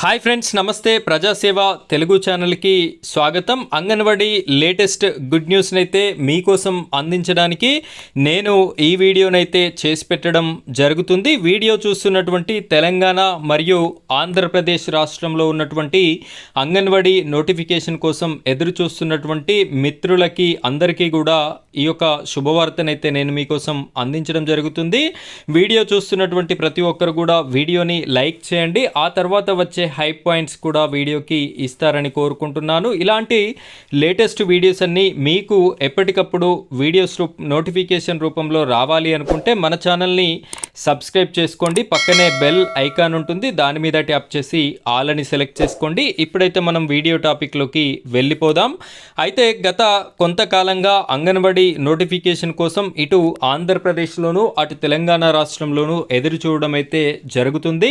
Hi friends, నమస్తే. ప్రజాసేవ తెలుగు ఛానల్కి స్వాగతం. అంగన్వాడీ లేటెస్ట్ గుడ్ న్యూస్నైతే మీకోసం అందించడానికి నేను ఈ వీడియోనైతే చేసి పెట్టడం జరుగుతుంది. వీడియో చూస్తున్నటువంటి తెలంగాణ మరియు ఆంధ్రప్రదేశ్ రాష్ట్రంలో ఉన్నటువంటి అంగన్వాడీ నోటిఫికేషన్ కోసం ఎదురు చూస్తున్నటువంటి మిత్రులకి అందరికీ కూడా ఈ యొక్క శుభవార్తనైతే నేను మీకోసం అందించడం జరుగుతుంది. వీడియో చూస్తున్నటువంటి ప్రతి ఒక్కరు కూడా వీడియోని లైక్ చేయండి. ఆ తర్వాత వచ్చే హై పాయింట్స్ కూడా వీడియోకి ఇస్తారని కోరుకుంటున్నాను. ఇలాంటి లేటెస్ట్ వీడియోస్ అన్నీ మీకు ఎప్పటికప్పుడు వీడియోస్ నోటిఫికేషన్ రూపంలో రావాలి అనుకుంటే మన ఛానల్ని సబ్స్క్రైబ్ చేసుకోండి. పక్కనే బెల్ ఐకాన్ ఉంటుంది, దాని మీద ట్యాప్ చేసి ఆల్ అని సెలెక్ట్ చేసుకోండి. ఇప్పుడైతే మనం వీడియో టాపిక్లోకి వెళ్ళిపోదాం. అయితే గత కొంతకాలంగా అంగన్వాడీ నోటిఫికేషన్ కోసం ఇటు ఆంధ్రప్రదేశ్లోను అటు తెలంగాణ రాష్ట్రంలోనూ ఎదురు చూడడం అయితే జరుగుతుంది.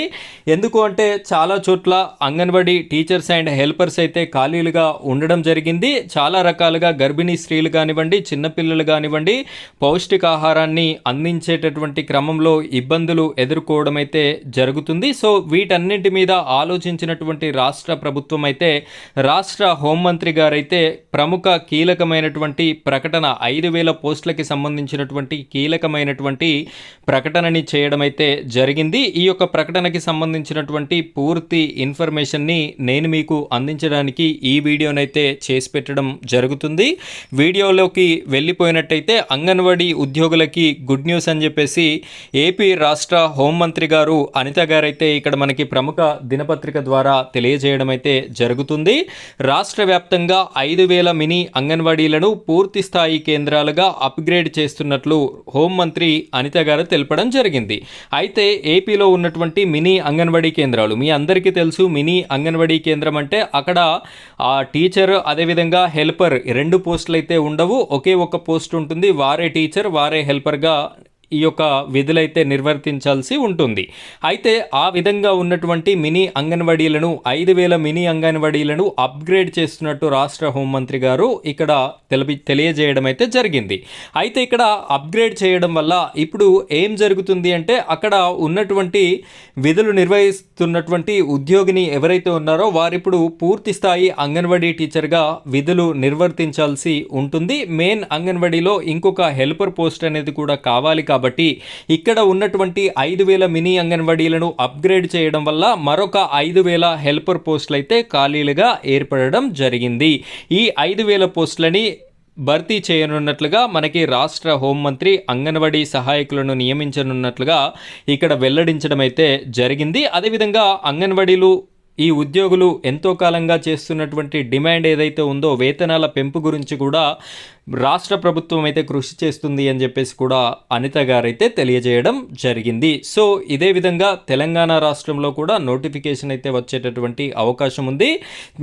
ఎందుకు అంటే చాలా చోట్ల అంగన్వాడీ టీచర్స్ అండ్ హెల్పర్స్ అయితే ఖాళీలుగా ఉండడం జరిగింది. చాలా రకాలుగా గర్భిణీ స్త్రీలు కానివ్వండి, చిన్నపిల్లలు కానివ్వండి, పౌష్టికాహారాన్ని అందించేటటువంటి క్రమంలో ఇబ్బందులు ఎదుర్కోవడం అయితే జరుగుతుంది. సో వీటన్నింటి మీద ఆలోచించినటువంటి రాష్ట్ర ప్రభుత్వం అయితే రాష్ట్ర హోంమంత్రి గారైతే ప్రముఖ కీలకమైనటువంటి ప్రకటన 5,000 పోస్టులకి సంబంధించినటువంటి కీలకమైనటువంటి ప్రకటనని చేయడం అయితే జరిగింది. ఈ యొక్క ప్రకటనకి సంబంధించినటువంటి పూర్తి ఇన్ఫర్మేషన్ని నేను మీకు అందించడానికి ఈ వీడియోనైతే చేసి పెట్టడం జరుగుతుంది. వీడియోలోకి వెళ్ళిపోయినట్టయితే అంగన్వాడీ ఉద్యోగులకి గుడ్ న్యూస్ అని చెప్పేసి ఏపీ రాష్ట్ర హోంమంత్రి గారు అనిత గారైతే ఇక్కడ మనకి ప్రముఖ దినపత్రిక ద్వారా తెలియజేయడం అయితే జరుగుతుంది. రాష్ట్ర వ్యాప్తంగా 5,000 మినీ అంగన్వాడీలను పూర్తి స్థాయి కేంద్రాలుగా అప్గ్రేడ్ చేస్తున్నట్లు హోంమంత్రి అనిత గారు తెలపడం జరిగింది. అయితే ఏపీలో ఉన్నటువంటి మినీ అంగన్వాడీ కేంద్రాలు మీ అందరికీ తెలుసు. మినీ అంగన్వాడీ కేంద్రం అంటే అక్కడ ఆ టీచర్ అదేవిధంగా హెల్పర్ 2 పోస్టులు అయితే ఉండవు, ఒకే ఒక పోస్ట్ ఉంటుంది. వారే టీచర్ వారే హెల్పర్గా ఈ యొక్క విధులైతే నిర్వర్తించాల్సి ఉంటుంది. అయితే ఆ విధంగా ఉన్నటువంటి మినీ అంగన్వాడీలను 5,000 మినీ అంగన్వాడీలను అప్గ్రేడ్ చేస్తున్నట్టు రాష్ట్ర హోంమంత్రి గారు ఇక్కడ తెలియజేయడం అయితే జరిగింది. అయితే ఇక్కడ అప్గ్రేడ్ చేయడం వల్ల ఇప్పుడు ఏం జరుగుతుంది అంటే అక్కడ ఉన్నటువంటి విధులు నిర్వహిస్తున్నటువంటి ఉద్యోగిని ఎవరైతే ఉన్నారో వారిప్పుడు పూర్తి స్థాయి అంగన్వాడీ టీచర్గా విధులు నిర్వర్తించాల్సి ఉంటుంది. మెయిన్ అంగన్వాడీలో ఇంకొక హెల్పర్ పోస్ట్ అనేది కూడా కావాలి కాబట్టి ఇక్కడ ఉన్నటువంటి 5,000 మినీ అంగన్వాడీలను అప్గ్రేడ్ చేయడం వల్ల మరొక 5,000 హెల్పర్ పోస్టులు అయితే ఖాళీలుగా ఏర్పడడం జరిగింది. ఈ 5,000 పోస్టులని భర్తీ చేయనున్నట్లుగా మనకి రాష్ట్ర హోంమంత్రి అంగన్వాడీ సహాయకులను నియమించనున్నట్లుగా ఇక్కడ వెల్లడించడం అయితే జరిగింది. అదేవిధంగా అంగన్వాడీలు ఈ ఉద్యోగులు ఎంతో కాలంగా చేస్తున్నటువంటి డిమాండ్ ఏదైతే ఉందో వేతనాల పెంపు గురించి కూడా రాష్ట్ర ప్రభుత్వం అయితే కృషి చేస్తుంది అని చెప్పేసి కూడా అనిత గారైతే తెలియజేయడం జరిగింది. సో ఇదే విధంగా తెలంగాణ రాష్ట్రంలో కూడా నోటిఫికేషన్ అయితే వచ్చేటటువంటి అవకాశం ఉంది.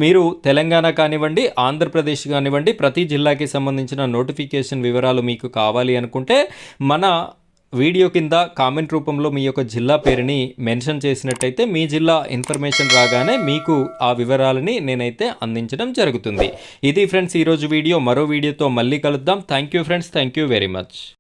మీరు తెలంగాణ కానివ్వండి, ఆంధ్రప్రదేశ్ కానివ్వండి, ప్రతి జిల్లాకి సంబంధించిన నోటిఫికేషన్ వివరాలు మీకు కావాలి అనుకుంటే మన వీడియో కింద కామెంట్ రూపంలో మీ యొక్క జిల్లా పేరుని మెన్షన్ చేసినట్టయితే మీ జిల్లా ఇన్ఫర్మేషన్ రాగానే మీకు ఆ వివరాలని నేనైతే అందించడం జరుగుతుంది. ఇది ఫ్రెండ్స్ ఈరోజు వీడియో. మరో వీడియోతో మళ్ళీ కలుద్దాం. Thank you friends, thank you very much.